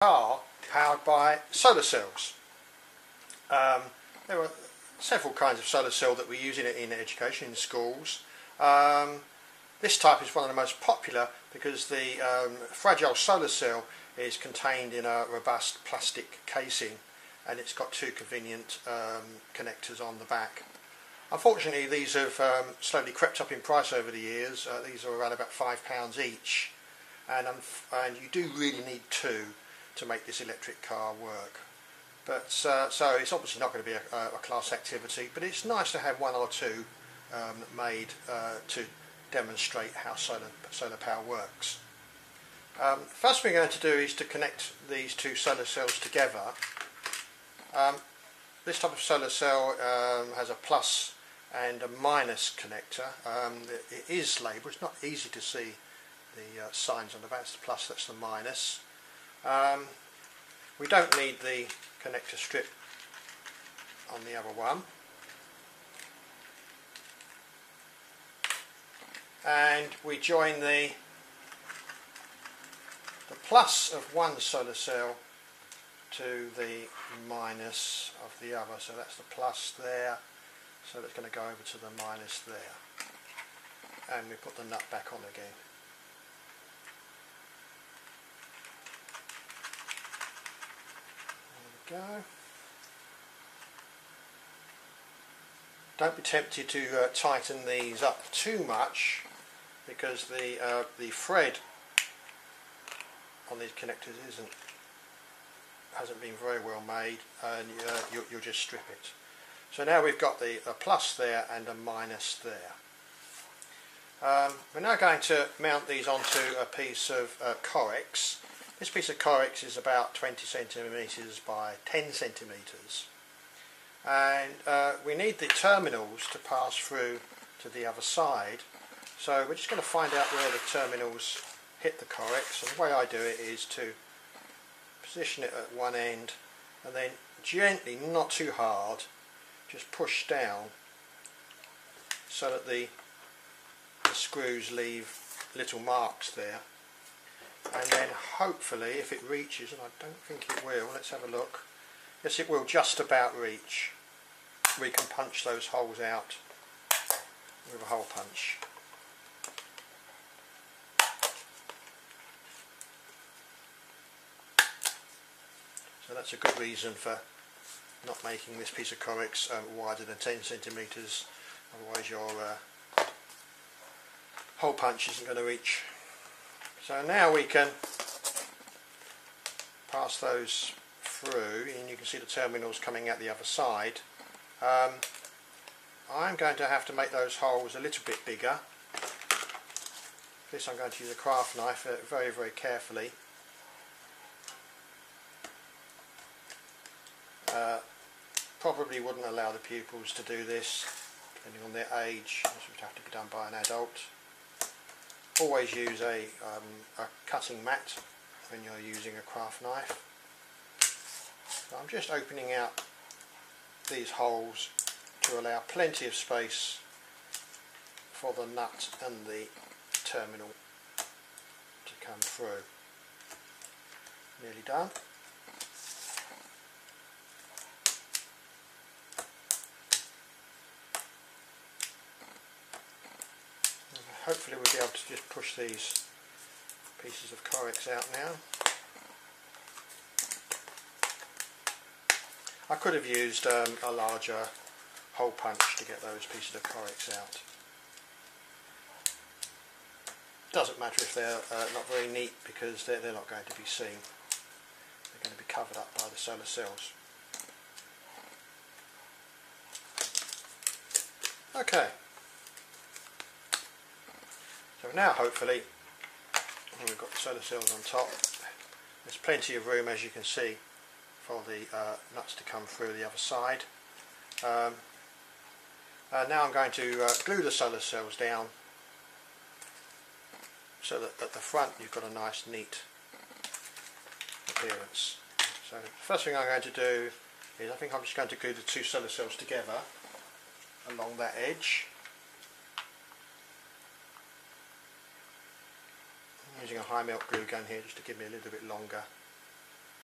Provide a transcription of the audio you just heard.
car powered by solar cells. There are several kinds of solar cell that we use in education, in schools. This type is one of the most popular because the fragile solar cell is contained in a robust plastic casing, and it's got two convenient connectors on the back. Unfortunately, these have slowly crept up in price over the years. These are around about £5 each, and you do really need two to make this electric car work. But so it's obviously not going to be a class activity, but it's nice to have one or two made to demonstrate how solar power works. First thing we're going to do is to connect these two solar cells together. This type of solar cell has a plus and a minus connector. It is labelled. It's not easy to see the signs on the back. That's the plus, that's the minus. We don't need the connector strip on the other one. And we join the plus of one solar cell to the minus of the other. So that's the plus there, so that's going to go over to the minus there. And we put the nut back on again. There we go. Don't be tempted to tighten these up too much, because the thread on these connectors hasn't been very well made, and you'll just strip it. So now we've got a plus there and a minus there. We're now going to mount these onto a piece of Corex. This piece of Corex is about 20 centimetres by 10 centimetres, and we need the terminals to pass through to the other side. So we're just going to find out where the terminals hit the Corex, and the way I do it is to position it at one end and then gently, not too hard, just push down so that the screws leave little marks there, and then hopefully, if it reaches, and I don't think it will, let's have a look. Yes, it will just about reach. We can punch those holes out with a hole punch. So that's a good reason for not making this piece of Corex wider than 10 centimetres, otherwise your hole punch isn't going to reach. So now we can pass those through, and you can see the terminals coming out the other side. I'm going to have to make those holes a little bit bigger. For this I'm going to use a craft knife very, very carefully. Probably wouldn't allow the pupils to do this, depending on their age. This would have to be done by an adult. Always use a cutting mat when you're using a craft knife. So I'm just opening out these holes to allow plenty of space for the nut and the terminal to come through. Nearly done. Hopefully we'll be able to just push these pieces of Corex out now. I could have used a larger hole punch to get those pieces of Corex out. Doesn't matter if they're not very neat, because they're not going to be seen. They're going to be covered up by the solar cells. Okay. So now hopefully we've got the solar cells on top. There's plenty of room, as you can see, for the nuts to come through the other side. Now I'm going to glue the solar cells down so that at the front you've got a nice neat appearance. So the first thing I'm going to do is, I think I'm just going to glue the two solar cells together along that edge. I'm using a high melt glue gun here just to give me a little bit longer